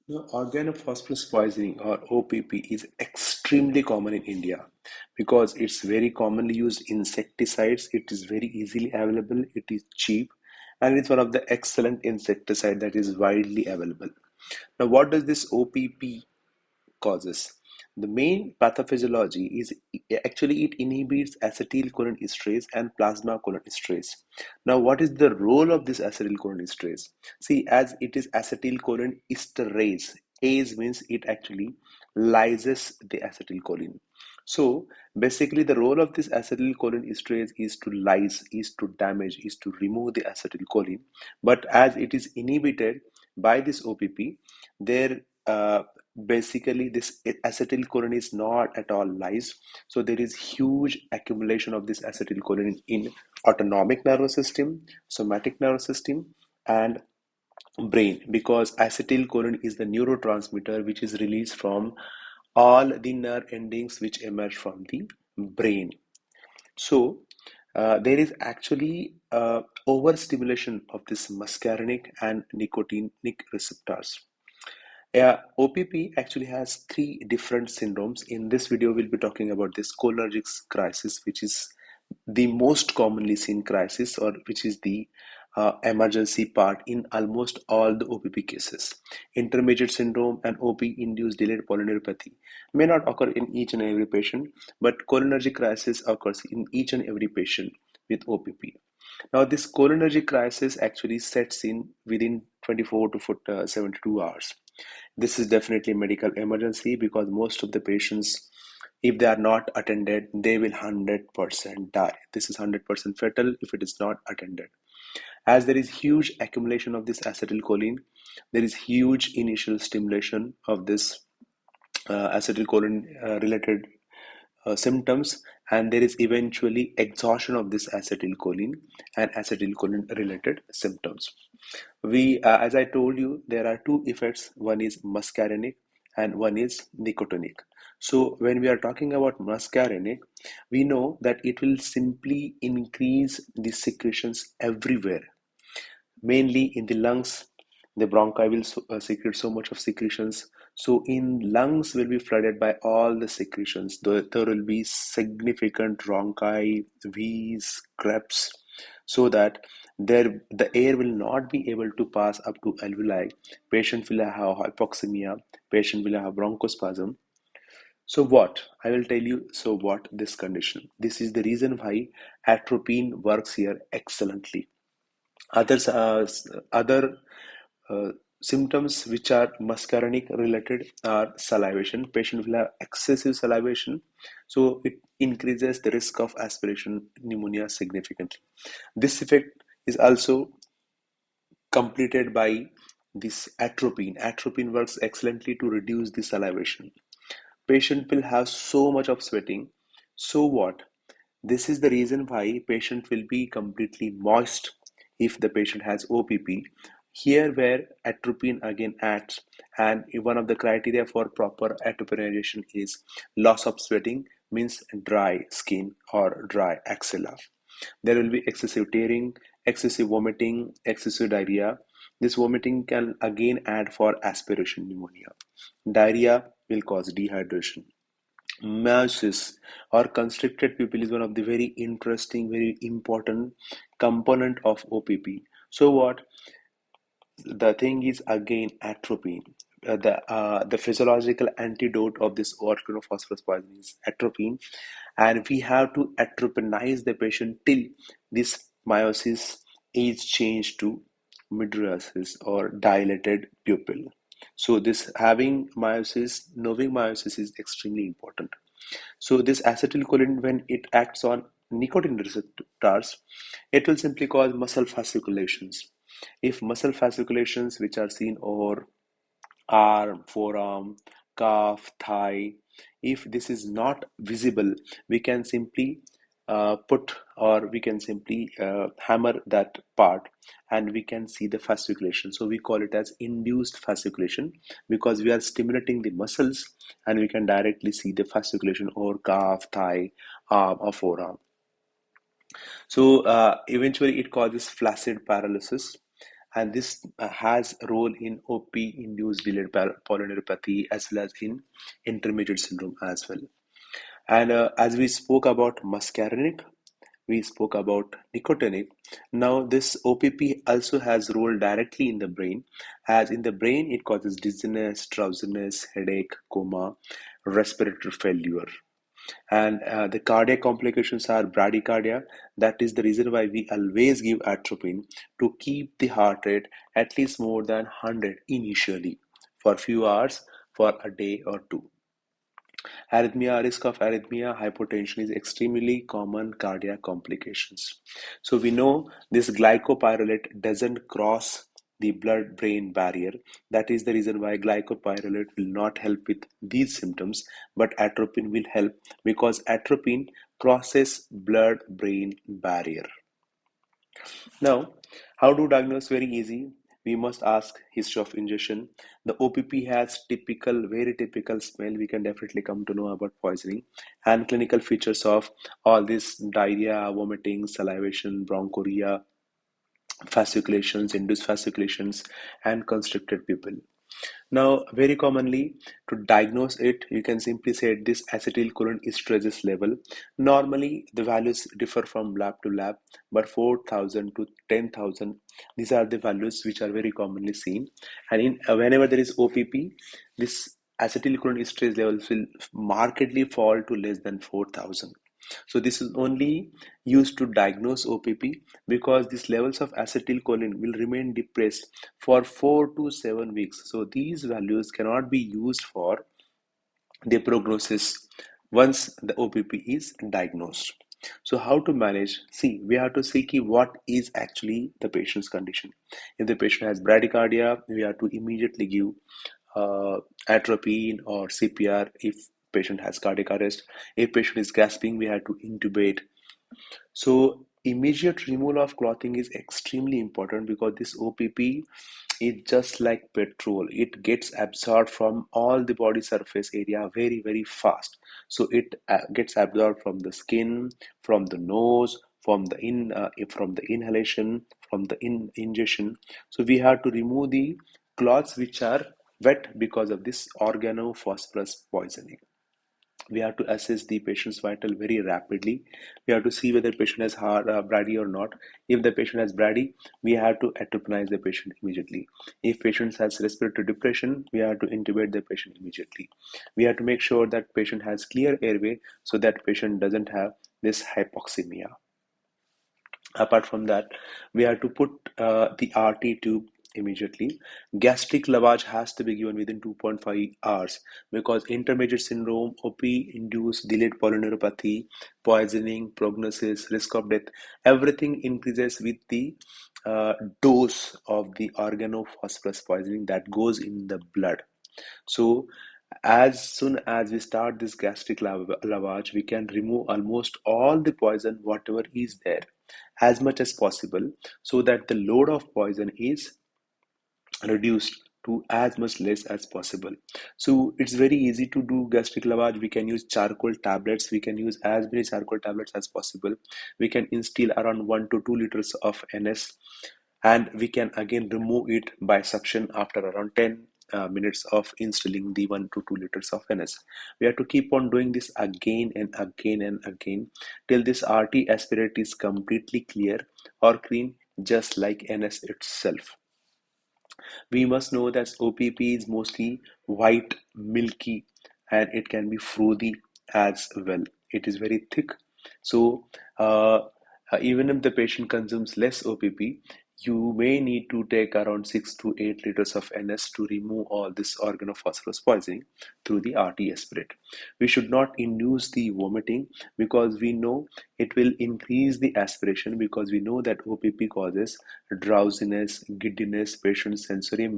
Now, organophosphorus poisoning or OPP is extremely common in India because it's very commonly used insecticides. It is very easily available, it is cheap, and it's one of the excellent insecticide that is widely available. Now, what does this OPP causes? The main pathophysiology is actually it inhibits acetylcholinesterase and plasmacholinesterase. Now, what is the role of this acetylcholinesterase? See, as it is acetylcholinesterase, ase means it actually lyses the acetylcholine. So basically, the role of this acetylcholinesterase is to lyse, is to damage, is to remove the acetylcholine. But as it is inhibited by this OPP, there basically this acetylcholine is not at all lysed, so there is huge accumulation of this acetylcholine in autonomic nervous system, somatic nervous system, and brain, because acetylcholine is the neurotransmitter which is released from all the nerve endings which emerge from the brain. So there is actually overstimulation of this muscarinic and nicotinic receptors. Yeah, OPP actually has three different syndromes. In this video, we'll be talking about this cholinergic crisis, which is the most commonly seen crisis, or which is the emergency part in almost all the OPP cases. Intermediate syndrome and OP-induced delayed polyneuropathy may not occur in each and every patient, but cholinergic crisis occurs in each and every patient with OPP. Now, this cholinergic crisis actually sets in within 24 to 72 hours. This is definitely a medical emergency because most of the patients, if they are not attended, they will 100% die. This is 100% fatal if it is not attended. As there is huge accumulation of this acetylcholine, there is huge initial stimulation of this acetylcholine related symptoms, and there is eventually exhaustion of this acetylcholine and acetylcholine related symptoms. As I told you, there are two effects. One is muscarinic and one is nicotinic. So when we are talking about muscarinic, we know that it will simply increase the secretions everywhere, mainly in the lungs. The bronchi will secrete so much of secretions. So in lungs will be flooded by all the secretions. There will be significant bronchi, V's, creps, so that the air will not be able to pass up to alveoli. Patient will have hypoxemia. Patient will have bronchospasm. So what? I will tell you. So what this condition? This is the reason why atropine works here excellently. Others, other symptoms which are muscarinic related are salivation. Patient will have excessive salivation, so it increases the risk of aspiration pneumonia significantly. This effect is also completed by this atropine. Atropine works excellently to reduce the salivation. Patient will have so much of sweating. So what? This is the reason why patient will be completely moist if the patient has OPP. Here where atropine again acts, and one of the criteria for proper atropinization is loss of sweating, means dry skin or dry axilla. There will be excessive tearing, excessive vomiting, excessive diarrhea. This vomiting can again add for aspiration pneumonia. Diarrhea will cause dehydration. Meiosis or constricted pupil is one of the very interesting, very important component of OPP. So what? The thing is again atropine. The physiological antidote of this organophosphorus poisoning is atropine, and we have to atropinize the patient till this meiosis is changed to mydriasis or dilated pupil. So this having meiosis, knowing meiosis is extremely important. So this acetylcholine, when it acts on nicotine receptors, it will simply cause muscle fasciculations. If muscle fasciculations, which are seen over arm, forearm, calf, thigh, if this is not visible, we can simply put or we can simply hammer that part and we can see the fasciculation. So we call it as induced fasciculation because we are stimulating the muscles and we can directly see the fasciculation over calf, thigh, arm, or forearm. So eventually it causes flaccid paralysis, and this has a role in OP-induced delayed polyneuropathy as well as in intermediate syndrome as well. And as we spoke about muscarinic, we spoke about nicotinic. Now, this OPP also has role directly in the brain, as in the brain it causes dizziness, drowsiness, headache, coma, respiratory failure. And the cardiac complications are bradycardia. That is the reason why we always give atropine to keep the heart rate at least more than 100 initially for a few hours, for a day or two. Arrhythmia, risk of arrhythmia, hypotension is extremely common cardiac complications. So we know this glycopyrrolate doesn't cross the blood-brain barrier. That is the reason why glycopyrrolate will not help with these symptoms, but atropine will help because atropine crosses blood-brain barrier. Now, how to diagnose? Very easy. We must ask history of ingestion. The OPP has typical, very typical smell. We can definitely come to know about poisoning and clinical features of all this diarrhea, vomiting, salivation, bronchoria, fasciculations, induced fasciculations, and constricted pupil. Now, very commonly, to diagnose it, you can simply say this acetylcholinesterase level. Normally, the values differ from lab to lab, but 4,000 to 10,000, these are the values which are very commonly seen. And whenever there is OPP, this acetylcholinesterase levels will markedly fall to less than 4,000. So this is only used to diagnose OPP because these levels of acetylcholine will remain depressed for 4 to 7 weeks. So these values cannot be used for the prognosis once the OPP is diagnosed. So how to manage? See, we have to see what is actually the patient's condition. If the patient has bradycardia, we have to immediately give atropine or CPR. If patient has cardiac arrest, if patient is gasping, we have to intubate. So immediate removal of clothing is extremely important because this OPP is just like petrol. It gets absorbed from all the body surface area very, very fast. So it gets absorbed from the skin, from the nose, from the inhalation, from the ingestion. So we have to remove the cloths which are wet because of this organo phosphorus poisoning. We have to assess the patient's vital very rapidly. We have to see whether the patient has heart brady or not. If the patient has brady, we have to atropinize the patient immediately. If patient has respiratory depression, we have to intubate the patient immediately. We have to make sure that patient has clear airway so that patient doesn't have this hypoxemia. Apart from that, we have to put the RT tube immediately. Gastric lavage has to be given within 2.5 hours because intermediate syndrome, OP induced delayed polyneuropathy, poisoning, prognosis, risk of death, everything increases with the dose of the organophosphorus poisoning that goes in the blood. So, as soon as we start this gastric lavage, we can remove almost all the poison, whatever is there, as much as possible, so that the load of poison is reduced to as much less as possible. So it's very easy to do gastric lavage. We can use charcoal tablets. We can use as many charcoal tablets as possible. We can instill around 1 to 2 liters of NS, and we can again remove it by suction after around 10 minutes of instilling the 1 to 2 liters of NS. We have to keep on doing this again and again and again till this RT aspirate is completely clear or clean, just like NS itself. We must know that OPP is mostly white, milky, and it can be fruity as well. It is very thick. So, even if the patient consumes less OPP, you may need to take around 6 to 8 liters of NS to remove all this organophosphorus poisoning through the RT aspirate. We should not induce the vomiting because we know it will increase the aspiration because we know that OPP causes drowsiness, giddiness, patient sensory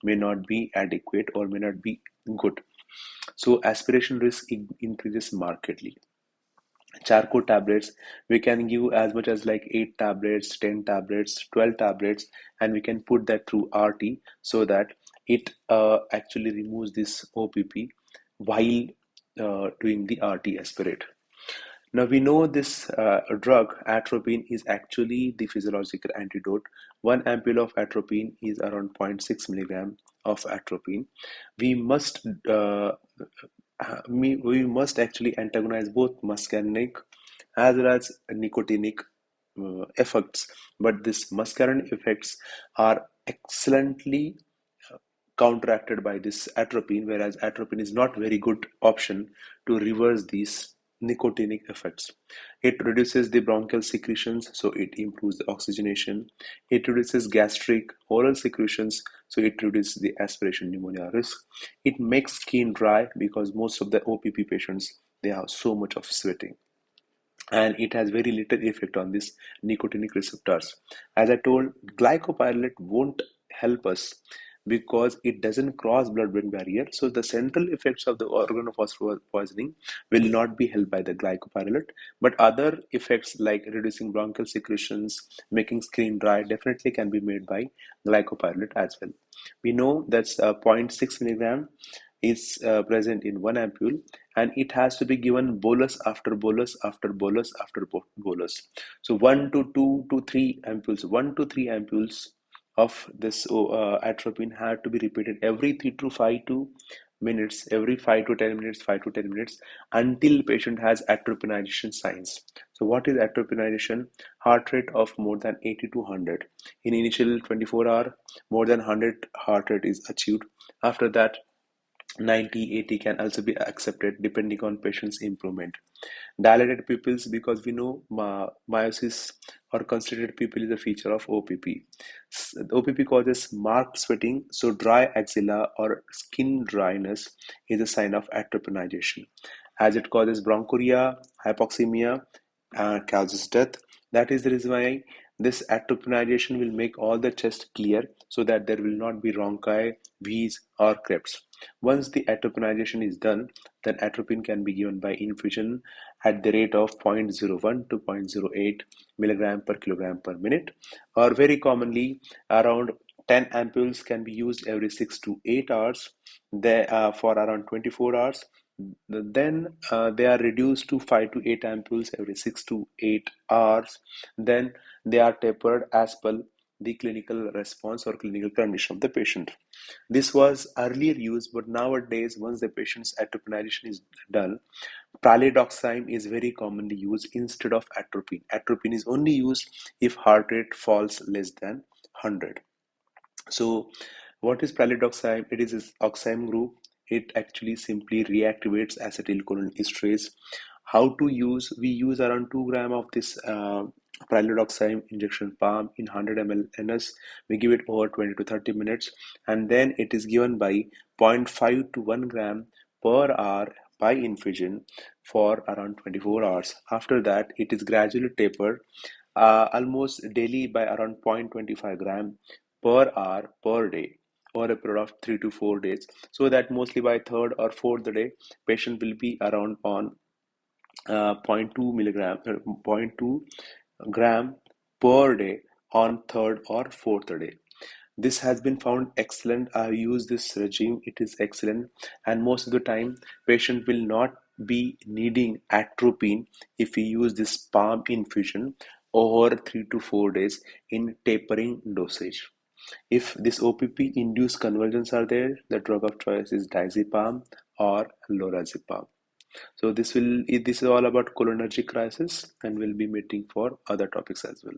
may not be adequate or may not be good. So aspiration risk increases markedly. Charcoal tablets, we can give as much as like 8 tablets, 10 tablets, 12 tablets, and we can put that through RT so that it actually removes this OPP while doing the RT aspirate. Now we know this drug atropine is actually the physiological antidote. One ampule of atropine is around zero point 0.6 milligram of atropine. We must we must actually antagonize both muscarinic as well as nicotinic effects, but these muscarinic effects are excellently counteracted by this atropine, whereas atropine is not very good option to reverse these nicotinic effects. It reduces the bronchial secretions, so it improves the oxygenation. It reduces gastric oral secretions, so it reduces the aspiration pneumonia risk. It makes skin dry because most of the OPP patients they have so much of sweating, and it has very little effect on these nicotinic receptors. As I told, glycopyrrolate won't help us because it doesn't cross blood-brain barrier. So the central effects of the organophosphorus poisoning will not be helped by the glycopyrrolate, but other effects like reducing bronchial secretions, making skin dry, definitely can be made by glycopyrrolate as well. We know that's zero point 0.6 milligram is present in one ampule, and it has to be given bolus after bolus after bolus after bolus. So 1 to 3 ampules of this atropine had to be repeated every 3 to 5 to minutes, every 5 to 10 minutes, 5 to 10 minutes, until patient has atropinization signs. So what is atropinization? Heart rate of more than 80 to 100. In initial 24-hour, more than 100 heart rate is achieved. After that, 90, 80 can also be accepted depending on patient's improvement. Dilated pupils, because we know meiosis or constricted pupil is a feature of OPP. OPP causes marked sweating, so dry axilla or skin dryness is a sign of atropinization. As it causes bronchuria, hypoxemia, causes death. That is the reason why this atropinization will make all the chest clear so that there will not be rhonchi, wheeze, or crypts. Once the atropinization is done, then atropine can be given by infusion at the rate of 0.01 to zero point zero 0.08 milligram per kilogram per minute, or very commonly around 10 ampules can be used every 6 to 8 hours for around 24 hours. Then they are reduced to 5 to 8 ampules every 6 to 8 hours. Then they are tapered as per the clinical response or clinical condition of the patient. This was earlier used, but nowadays, once the patient's atropinization is done, pralidoxime is very commonly used instead of atropine. Atropine is only used if heart rate falls less than 100. So, what is pralidoxime? It is an oxime group. It actually simply reactivates acetylcholinesterase. How to use? We use around 2 gram of this pralidoxime injection palm in 100 ml NS. We give it over 20 to 30 minutes, and then it is given by zero point 0.5 to 1 gram per hour by infusion for around 24 hours. After that, it is gradually tapered almost daily by around 0.25 gram per hour per day over a period of 3 to 4 days, so that mostly by third or fourth day patient will be around on zero point 0.2 milligram, zero point 0.2 gram per day on third or fourth day. This has been found excellent. I use this regime. It is excellent, and most of the time, patient will not be needing atropine if we use this palm infusion over 3 to 4 days in tapering dosage. If this OPP induced convulsions are there, the drug of choice is diazepam or lorazepam. So this is all about cholinergic crisis, and we'll be meeting for other topics as well.